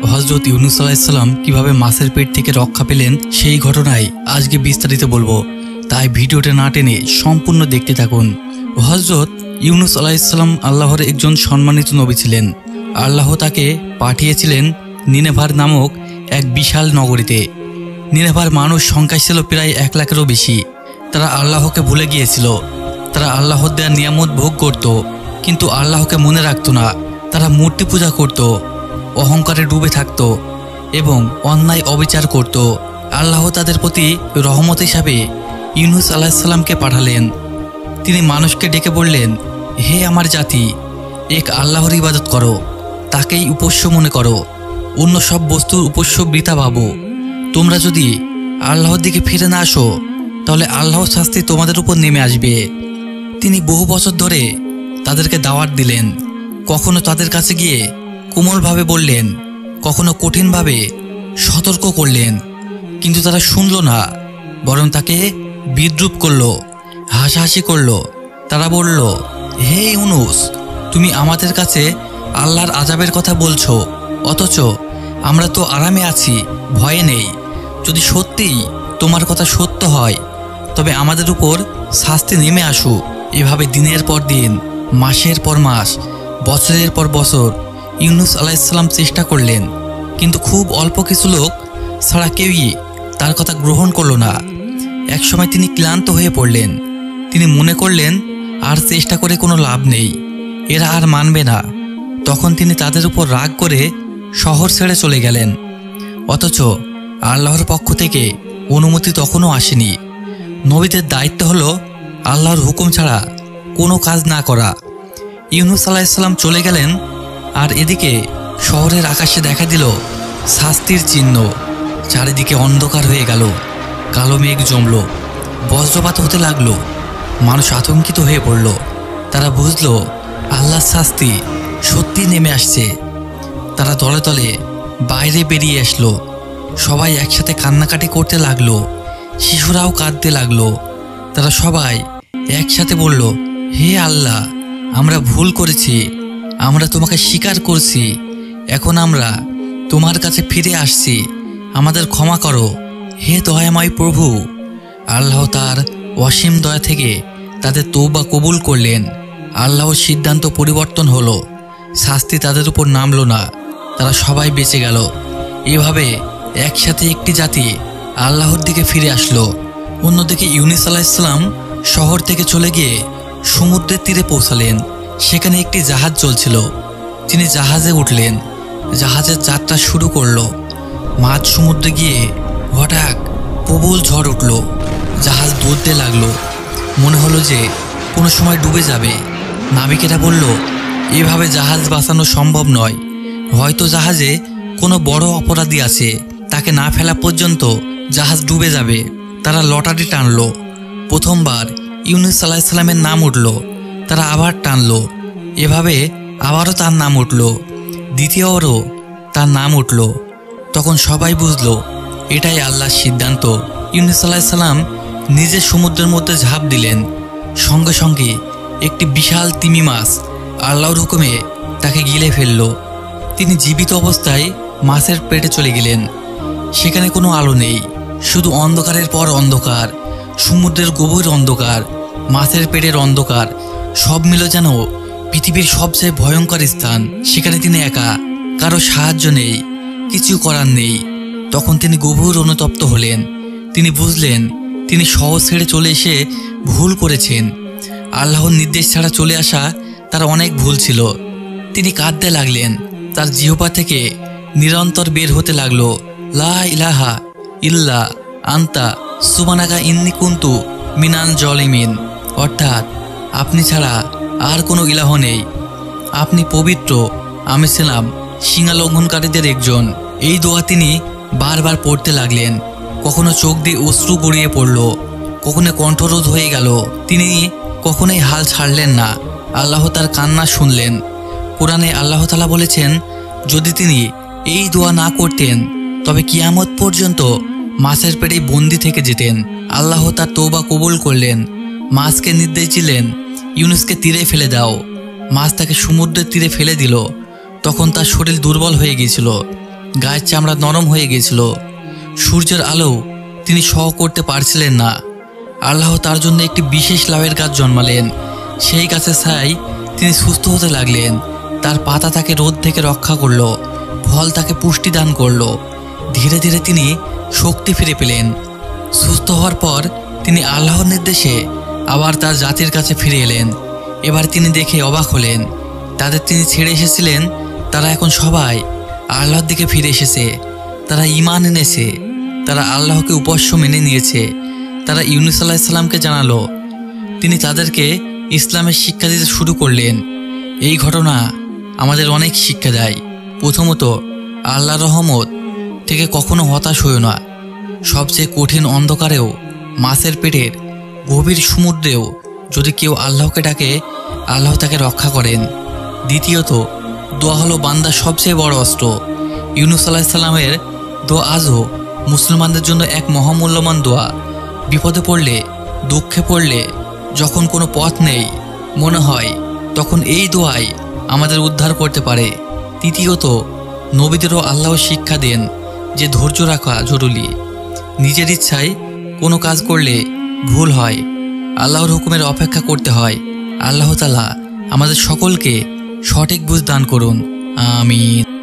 হযরত ইউনূস আলাইহিস সালাম কিভাবে মাছের পেট থেকে রক্ষা পেলেন সেই ঘটনায় আজকে বিস্তারিত বলবো, তাই ভিডিওটা না টেনে সম্পূর্ণ দেখতে থাকুন। হযরত ইউনূস আলাইহিস সালাম আল্লাহর একজন সম্মানিত নবী ছিলেন। আল্লাহ তাকে পাঠিয়েছিলেন নিনেভার নামক এক বিশাল নগরীতে। নিনেভার মানুষ সংখ্যা ছিল প্রায় 1 লাখেরও বেশি। তারা আল্লাহকে ভুলে গিয়েছিল। তারা আল্লাহর দেয়া নিয়ামত ভোগ করত, কিন্তু আল্লাহকে মনে রাখত না। তারা মূর্তি পূজা করত, অহংকারে ডুবে থাকত এবং অন্যায় অবিচার করত। আল্লাহ তাদের প্রতি রহমত হিসাবে ইউনূস আলাইহিস সালামকে পাঠালেন। তিনি মানুষকে ডেকে বললেন, হে আমার জাতি, এক আল্লাহর ইবাদত করো, তাকেই উপাস্য মনে করো, অন্য সব বস্তুর উপাস্য বৃথা ভাবো। তোমরা যদি আল্লাহর দিকে ফিরে না আসো, তাহলে আল্লাহর শাস্তি তোমাদের উপর নেমে আসবে। তিনি বহু বছর ধরে তাদেরকে দাওয়াত দিলেন। কখনো তাদের কাছে গিয়ে কোমলভাবে বললেন, কখনো কঠিনভাবে সতর্ক করলেন, কিন্তু তারা শুনল না, বরং তাকে বিদ্রূপ করল, হাসাহাসি করল। তারা বলল, হে ইউনূস, তুমি আমাদের কাছে আল্লাহর আযাবের কথা বলছো, অথচ আমরা তো আরামে আছি, ভয়ে নেই। যদি সত্যিই তোমার কথা সত্য হয়, তবে আমাদের উপর শাস্তি নেমে আসুক। এভাবে দিনের পর দিন, মাসের পর মাস, বছরের পর বছর ইউনূস আলাইহিস সালাম চেষ্টা করলেন, কিন্তু খুব অল্প কিছু লোক ছাড়া কেউই তার কথা গ্রহণ করল না। একসময় তিনি ক্লান্ত হয়ে পড়লেন। তিনি মনে করলেন, আর চেষ্টা করে কোনো লাভ নেই, এরা আর মানবে না। তখন তিনি তাদের উপর রাগ করে শহর ছেড়ে চলে গেলেন। অথচ আল্লাহর পক্ষ থেকে অনুমতি তখনও আসেনি। নবীদের দায়িত্ব হলো আল্লাহর হুকুম ছাড়া কোনো কাজ না করা। ইউনূস আলাইহিস সালাম চলে গেলেন, আর এদিকে শহরের আকাশে দেখা দিল শাস্তির চিহ্ন। চারিদিকে অন্ধকার হয়ে গেল, কালো মেঘ জমল, বজ্রপাত হতে লাগলো। মানুষ আতঙ্কিত হয়ে পড়ল। তারা বুঝল আল্লাহর শাস্তি সত্যি নেমে আসছে। তারা দলে দলে বাইরে বেরিয়ে আসলো। সবাই একসাথে কান্নাকাটি করতে লাগলো, শিশুরাও কাঁদতে লাগলো। তারা সবাই একসাথে বলল, হে আল্লাহ, আমরা ভুল করেছি, আমরা তোমাকে স্বীকার করছি। এখন আমরা তোমার কাছে ফিরে আসছি, আমাদের ক্ষমা করো, হে দয়াময় প্রভু। আল্লাহ তার অসীম দয়া থেকে তাদের তওবা কবুল করলেন। আল্লাহর সিদ্ধান্ত পরিবর্তন হলো, শাস্তি তাদের উপর নামলো না, তারা সবাই বেঁচে গেল। এভাবে একসাথে একটি জাতি আল্লাহর দিকে ফিরে আসলো। অন্যদিকে ইউনূস আলাইহিস সালাম শহর থেকে চলে গিয়ে সমুদ্রের তীরে পৌঁছালেন। সেখানে একটি জাহাজ চলছিল। তিনি জাহাজে উঠলেন। জাহাজের যাত্রা শুরু করলো। মাঝ সমুদ্রে গিয়ে হঠাৎ প্রবল ঝড় উঠল। জাহাজ দৌড়তে লাগলো। মনে হলো যে কোনো সময় ডুবে যাবে। নাবিকেরা বলল, এভাবে জাহাজ বাঁচানো সম্ভব নয়, হয়তো জাহাজে কোনো বড় অপরাধী আছে, তাকে না ফেলা পর্যন্ত জাহাজ ডুবে যাবে। তারা লটারি টানলো। প্রথমবার ইউনূস আলাইহিস সালামের নাম উঠল। তারা আবার টানলো। এভাবে আবারও তার নাম উঠল। দ্বিতীয়বারও তার নাম উঠল। তখন সবাই বুঝলো এটাই আল্লাহর সিদ্ধান্ত। ইউনূস আলাইহিস সালাম নিজে সমুদ্রের মধ্যে ঝাঁপ দিলেন। সঙ্গে সঙ্গে একটি বিশাল তিমি মাছ আল্লাহর হুকুমে তাকে গিলে ফেলল। তিনি জীবিত অবস্থায় মাছের পেটে চলে গেলেন। সেখানে কোনো আলো নেই, শুধু অন্ধকারের পর অন্ধকার। সমুদ্রের গভীর অন্ধকার, মাছের পেটের অন্ধকার, সব মিলে যেন পৃথিবীর সবচেয়ে ভয়ঙ্কর স্থান। সেখানে তিনি একা, কারো সাহায্য নেই, কিছু করার নেই। তখন তিনি গভীর অনুতপ্ত হলেন। তিনি বুঝলেন তিনি শহর ছেড়ে চলে এসে ভুল করেছেন। আল্লাহর নির্দেশ ছাড়া চলে আসা তার অনেক ভুল ছিল। তিনি কাঁদতে লাগলেন। তার জিহ্বা থেকে নিরন্তর বের হতে লাগলো, লা ইলাহা ইল্লা আনতা সুবহানাকা ইন্নী কুনতু মিনাল জালিমিন, অর্থাৎ আপনি ছাড়া আর কোনো ইলাহ নেই, আপনি পবিত্র, আমি ছিলাম সীমা লঙ্ঘনকারীদের একজন। এই দোয়া তিনি বারবার পড়তে লাগলেন। কখনো চোখ দিয়ে অশ্রু গড়িয়ে পড়ল, কখনো কণ্ঠরোধ হয়ে গেল। তিনি কখনোই হাল ছাড়লেন না। আল্লাহ তার কান্না শুনলেন। কোরআনে আল্লাহ তাআলা বলেছেন, যদি তিনি এই দোয়া না করতেন তবে কিয়ামত পর্যন্ত মাছের পেটে বন্দি থেকে যেতেন। আল্লাহ তার তওবা কবুল করলেন। মাছকে নির্দেশ দিলেন, ইউনূসকে তীরে ফেলে দাও। মাছ তাকে সমুদ্রের তীরে ফেলে দিল। তখন তার শরীর দুর্বল হয়ে গিয়েছিল। গায়ের চামড়া নরম হয়ে গেছিল। সূর্যের আলো তিনি সহ করতে পারছিলেন না। আল্লাহ তার জন্য একটি বিশেষ লাউয়ের গাছ জন্মালেন। সেই গাছের ছায়ায় তিনি সুস্থ হতে লাগলেন। তার পাতা তাকে রোদ থেকে রক্ষা করলো, ফল তাকে পুষ্টি দান করলো। ধীরে ধীরে তিনি শক্তি ফিরে পেলেন। সুস্থ হওয়ার পর তিনি আল্লাহর নির্দেশে আবার তার জাতির কাছে ফিরে এলেন। এবার তিনি দেখে অবাক হলেন, তাদের তিনি ছেড়ে এসেছিলেন তারা এখন সবাই আল্লাহর দিকে ফিরে এসেছে। তারা ঈমান এনেছে, তারা আল্লাহকে উপাস্য মেনে নিয়েছে। তারা ইউনূস আলাইহিস সালামকে জানালো, তিনি তাদেরকে ইসলামের শিক্ষা দিতে শুরু করলেন। এই ঘটনা আমাদের অনেক শিক্ষা দেয়। প্রথমত, আল্লাহর রহমত থেকে কখনো হতাশ হইও না। সবচেয়ে কঠিন অন্ধকারেও, মাছের পেটের গভীর সমুদ্রেও যদি কেউ আল্লাহকে ডাকে, আল্লাহ তাকে রক্ষা করেন। দ্বিতীয়ত, দোয়া হলো বান্দার সবচেয়ে বড় অস্ত্র। ইউনূস আলাইহিস সালামের দোয়া আজও মুসলমানদের জন্য এক মহামূল্যবান দোয়া। বিপদে পড়লে, দুঃখে পড়লে, যখন কোনো পথ নেই মনে হয়, তখন এই দোয়াই আমাদের উদ্ধার করতে পারে। তৃতীয়ত, নবীদেরও আল্লাহ শিক্ষা দেন যে ধৈর্য রাখা জরুরি। নিজের ইচ্ছায় কোনো কাজ করলে ভুল হয়, আল্লাহর হুকুমের অপেক্ষা করতে হয়। আল্লাহ তাআলা আমাদের সকলকে সঠিক বুঝ দান করুন। আমিন।